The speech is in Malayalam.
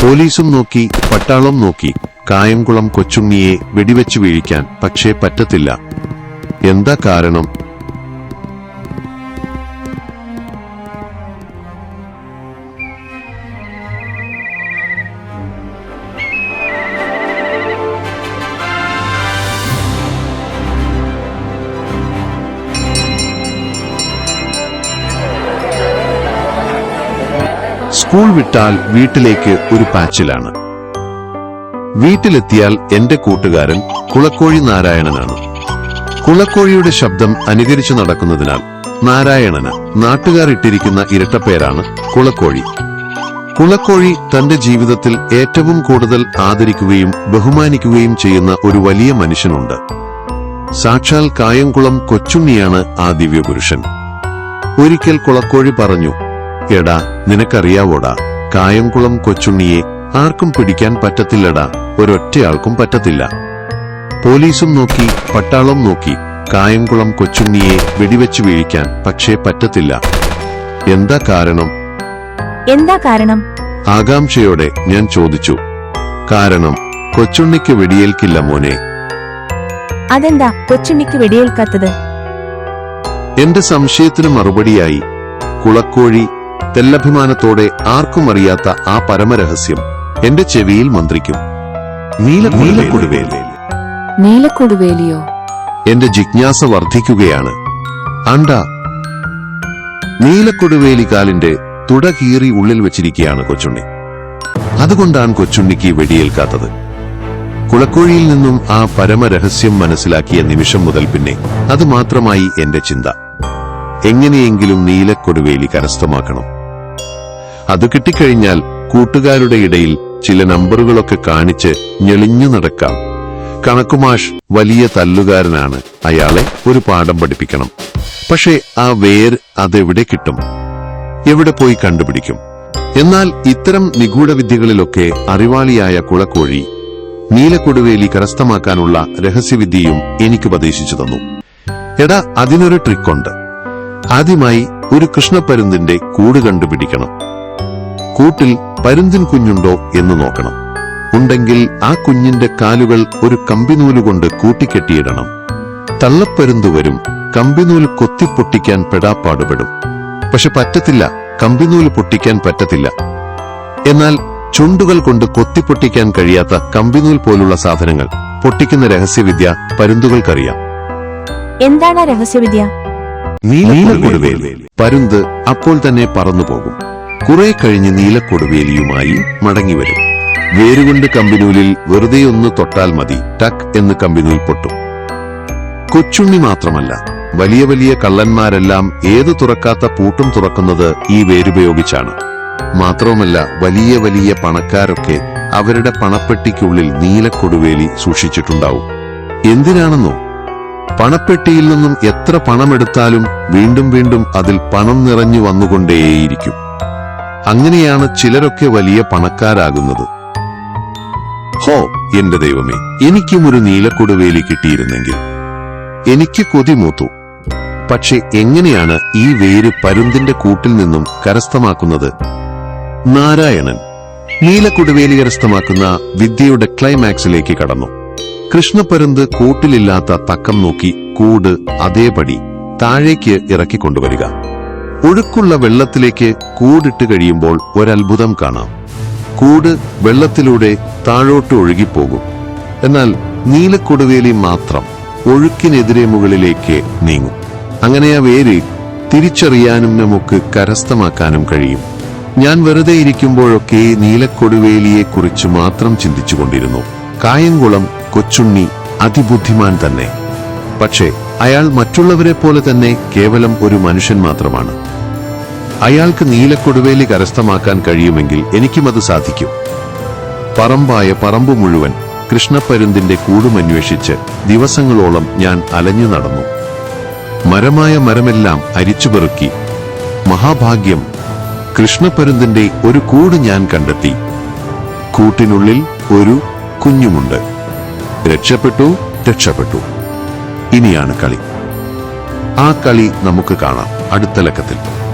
പോലീസും നോക്കി, പട്ടാളം നോക്കി, കായംകുളം കൊച്ചുണ്ണിയെ വെടിവെച്ച് വീഴിക്കാൻ. പക്ഷേ പറ്റത്തില്ല. എന്താ കാരണം? സ്കൂൾ വിട്ടാൽ വീട്ടിലേക്ക് ഒരു പാച്ചിലാണ്. വീട്ടിലെത്തിയാൽ എന്റെ കൂട്ടുകാരൻ കുളക്കോഴി നാരായണനാണ്. കുളക്കോഴിയുടെ ശബ്ദം അനുകരിച്ചു നടക്കുന്നതിനാൽ നാരായണന് നാട്ടുകാർ ഇട്ടിരിക്കുന്ന ഇരട്ടപ്പേരാണ് കുളക്കോഴി. കുളക്കോഴി തന്റെ ജീവിതത്തിൽ ഏറ്റവും കൂടുതൽ ആദരിക്കുകയും ബഹുമാനിക്കുകയും ചെയ്യുന്ന ഒരു വലിയ മനുഷ്യനുണ്ട്. സാക്ഷാൽ കായംകുളം കൊച്ചുണ്ണിയാണ് ആ ദിവ്യപുരുഷൻ. ഒരിക്കൽ കുളക്കോഴി പറഞ്ഞു, എടാ, നിനക്കറിയാവോടാ, കായംകുളം കൊച്ചുണ്ണിയെ ആർക്കും പിടിക്കാൻ പറ്റത്തില്ലടാ, ഒരൊറ്റയാൾക്കും പറ്റത്തില്ല. പോലീസും നോക്കി, പട്ടാളം നോക്കി, കായംകുളം കൊച്ചുണ്ണിയെ വെടിവെച്ച് വീഴിക്കാൻ. പക്ഷേ പറ്റത്തില്ല. എന്താ കാരണം? ആകാംക്ഷയോടെ ഞാൻ ചോദിച്ചു. കാരണം കൊച്ചുണ്ണിക്ക് വെടിയേൽക്കില്ല മോനെ. അതെന്താ കൊച്ചുണ്ണിക്ക് വെടിയേൽക്കാത്തത്? എന്റെ സംശയത്തിന് മറുപടിയായി കുളക്കോഴി തെല്ലഭിമാനത്തോടെ ആർക്കും അറിയാത്ത ആ പരമരഹസ്യം എന്റെ ചെവിയിൽ മന്ത്രിക്കും. നീലക്കൊടുവേലിയോ? എന്റെ ജിജ്ഞാസ വർദ്ധിക്കുകയാണ്. അണ്ടാ, നീലക്കൊടുവേലി കാലിന്റെ തുട കീറി ഉള്ളിൽ വെച്ചിരിക്കുകയാണ് കൊച്ചുണ്ണി. അതുകൊണ്ടാണ് കൊച്ചുണ്ണിക്ക് വെടിയേൽക്കാത്തത്. കുളക്കോഴിയിൽ നിന്നും ആ പരമരഹസ്യം മനസ്സിലാക്കിയ നിമിഷം മുതൽ പിന്നെ അത് മാത്രമായി എന്റെ ചിന്ത. എങ്ങനെയെങ്കിലും നീലക്കൊടുവേലി കരസ്ഥമാക്കണം. അത് കിട്ടിക്കഴിഞ്ഞാൽ കൂട്ടുകാരുടെ ഇടയിൽ ചില നമ്പറുകളൊക്കെ കാണിച്ച് ഞെളിഞ്ഞു നടക്കാം. കണക്കുമാഷ് വലിയ തല്ലുകാരനാണ്, അയാളെ ഒരു പാഠം പഠിപ്പിക്കണം. പക്ഷേ ആ അതെവിടെ കിട്ടും? എവിടെ പോയി കണ്ടുപിടിക്കും? എന്നാൽ ഇത്തരം നിഗൂഢവിദ്യകളിലൊക്കെ അറിവാളിയായ കുളക്കോഴി നീലക്കൊടുവേലി കരസ്ഥമാക്കാനുള്ള രഹസ്യവിദ്യയും എനിക്ക് ഉപദേശിച്ചു തന്നു. എടാ, അതിനൊരു ട്രിക്കുണ്ട്. ആദ്യമായി ഒരു കൃഷ്ണപ്പരുന്തിന്റെ കൂട് കണ്ടുപിടിക്കണം. കൂട്ടിൽ പരുന്തിൻ കുഞ്ഞുണ്ടോ എന്ന് നോക്കണം. ഉണ്ടെങ്കിൽ ആ കുഞ്ഞിന്റെ കാലുകൾ ഒരു കമ്പിനൂലുകൊണ്ട് കൂട്ടിക്കെട്ടിയിടണം. തള്ളപ്പരുന്ത് വരും, കമ്പിനൂല് കൊത്തിപ്പൊട്ടിക്കാൻ പെടാപ്പാടുപെടും. പക്ഷെ പറ്റത്തില്ല, കമ്പിനൂല് പൊട്ടിക്കാൻ പറ്റത്തില്ല. എന്നാൽ ചുണ്ടുകൾ കൊണ്ട് കൊത്തിപ്പൊട്ടിക്കാൻ കഴിയാത്ത കമ്പിനൂൽ പോലുള്ള സാധനങ്ങൾ പൊട്ടിക്കുന്ന രഹസ്യവിദ്യ പരുന്തുകൾക്കറിയാം. എന്താണ് രഹസ്യവിദ്യ? നീലക്കൊടുവേലി. പരുന്ത് അപ്പോൾ തന്നെ പറന്നുപോകും. കുറെ കഴിഞ്ഞ് നീലക്കൊടുവേലിയുമായി മടങ്ങിവരും. വേരുകൊണ്ട് കമ്പിനൂലിൽ വെറുതെ ഒന്ന് തൊട്ടാൽ മതി, ടക്ക് എന്ന് കമ്പിനൂൽ പൊട്ടും. കൊച്ചുണ്ണി മാത്രമല്ല, വലിയ വലിയ കള്ളന്മാരെല്ലാം ഏത് തുറക്കാത്ത പൂട്ടും തുറക്കുന്നത് ഈ വേരുപയോഗിച്ചാണ്. മാത്രവുമല്ല, വലിയ വലിയ പണക്കാരൊക്കെ അവരുടെ പണപ്പെട്ടിക്കുള്ളിൽ നീലക്കൊടുവേലി സൂക്ഷിച്ചിട്ടുണ്ടാവും. എന്തിനാണെന്നോ? പണപ്പെട്ടിയിൽ നിന്നും എത്ര പണമെടുത്താലും വീണ്ടും വീണ്ടും അതിൽ പണം നിറഞ്ഞു വന്നുകൊണ്ടേയിരിക്കും. അങ്ങനെയാണ് ചിലരൊക്കെ വലിയ പണക്കാരാകുന്നത്. ഹോ, എന്റെ ദൈവമേ, എനിക്കും ഒരു നീലക്കൊടുവേലി കിട്ടിയിരുന്നെങ്കിൽ. എനിക്ക് കൊതിമൂത്തു. പക്ഷെ എങ്ങനെയാണ് ഈ വേര് പരുന്തിന്റെ കൂട്ടിൽ നിന്നും കരസ്ഥമാക്കുന്നത്? നാരായണൻ നീലക്കൊടുവേലി കരസ്ഥമാക്കുന്ന വിദ്യയുടെ ക്ലൈമാക്സിലേക്ക് കടന്നു. കൃഷ്ണപ്പരുന്ത് കൂട്ടിലില്ലാത്ത തക്കം നോക്കി കൂട് അതേപടി താഴേക്ക് ഇറക്കിക്കൊണ്ടുവരിക. ഒഴുക്കുള്ള വെള്ളത്തിലേക്ക് കൂടിട്ട് കഴിയുമ്പോൾ ഒരത്ഭുതം കാണാം. കൂട് വെള്ളത്തിലൂടെ താഴോട്ട് ഒഴുകിപ്പോകും. എന്നാൽ നീലക്കൊടുവേലി മാത്രം ഒഴുക്കിനെതിരെ മുകളിലേക്ക് നീങ്ങും. അങ്ങനെ ആ വേര് തിരിച്ചറിയാനും നമുക്ക് കരസ്ഥമാക്കാനും കഴിയും. ഞാൻ വെറുതെ ഇരിക്കുമ്പോഴൊക്കെ നീലക്കൊടുവേലിയെക്കുറിച്ച് മാത്രം ചിന്തിച്ചുകൊണ്ടിരുന്നു. കായംകുളം കൊച്ചുണ്ണി അതിബുദ്ധിമാൻ തന്നെ. പക്ഷേ അയാൾ മറ്റുള്ളവരെ പോലെ തന്നെ കേവലം ഒരു മനുഷ്യൻ മാത്രമാണ്. അയാൾക്ക് നീലക്കൊടുവേലി കരസ്ഥമാക്കാൻ കഴിയുമെങ്കിൽ എനിക്കും അത് സാധിക്കും. പറമ്പായ പറമ്പു മുഴുവൻ കൃഷ്ണപ്പരുന്തിന്റെ കൂടുമന്വേഷിച്ച് ദിവസങ്ങളോളം ഞാൻ അലഞ്ഞു നടന്നു. മരമായ മരമെല്ലാം അരിച്ചുപെറുക്കി. മഹാഭാഗ്യം, കൃഷ്ണപ്പരുന്തിന്റെ ഒരു കൂട് ഞാൻ കണ്ടെത്തി. കൂട്ടിനുള്ളിൽ ഒരു കുഞ്ഞുമുണ്ട്. രക്ഷപ്പെട്ടു. ഇനിയാണ് കളി. ആ കളി നമുക്ക് കാണാം അടുത്ത ലക്കത്തിൽ.